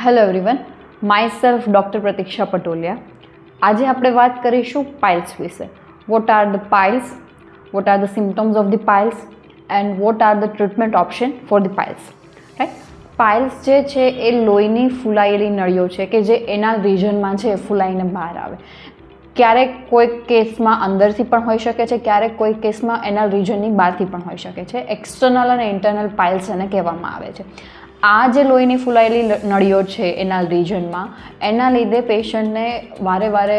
Hello everyone, myself doctor Pratiksha Patoliya. આજે આપણે વાત કરીશું પાઇલ્સ વિશે. What are the piles, what are the symptoms of the piles and what are the treatment option for the piles. Right. Piles જે છે એ લોહીની ફૂલાયેલી નળીઓ છે કે જે એના રિજનમાં છે ફૂલાઈને બહાર આવે. ક્યારેક કોઈક કેસમાં અંદરથી પણ હોઈ શકે છે, ક્યારેક કોઈક કેસમાં એના રિજનની બહારથી પણ હોઈ શકે છે. એક્સટર્નલ અને ઇન્ટરનલ પાઇલ્સ એને કહેવામાં આવે છે. આ જે લોહીની ફૂલાયેલી નળીઓ છે એના રિજનમાં, એના લીધે પેશન્ટને વારે વારે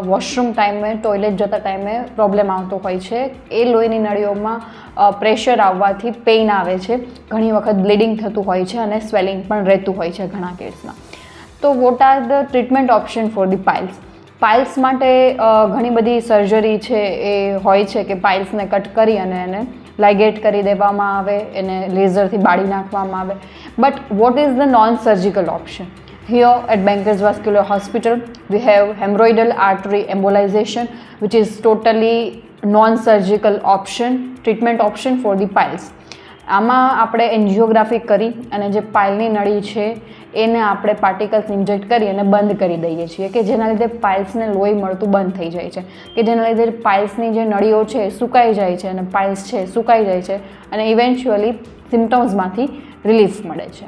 વોશરૂમ ટાઈમે, ટોયલેટ જતા ટાઈમે પ્રોબ્લેમ આવતો હોય છે. એ લોહીની નળીઓમાં પ્રેશર આવવાથી પેઇન આવે છે, ઘણી વખત બ્લીડિંગ થતું હોય છે અને સ્વેલિંગ પણ રહેતું હોય છે ઘણા કેસમાં. તો vote are the treatment option for the piles. Piles માટે ઘણી બધી સર્જરી છે એ હોય છે કે પાઇલ્સને કટ કરી અને એને લાઇગેટ કરી દેવામાં આવે, એને લેઝરથી બાળી નાખવામાં આવે. But what is the non surgical option? Here at Bankers Vascular Hospital, we have hemorrhoidal artery embolization, which is totally non-surgical option, treatment option for the piles. આમાં આપણે એન્જિયોગ્રાફી કરી અને જે પાઇલની નળી છે એને આપણે પાર્ટિકલ્સ ઇન્જેક્ટ કરી અને બંધ કરી દઈએ છીએ કે જેના લીધે પાઇલ્સને લોહી મળતું બંધ થઈ જાય છે, કે જેના લીધે પાઇલ્સની જે નળીઓ છે સુકાઈ જાય છે અને પાઇલ્સ છે સુકાઈ જાય છે અને ઇવેન્ચ્યુઅલી સિમ્ટમ્સમાંથી રિલીફ મળે છે.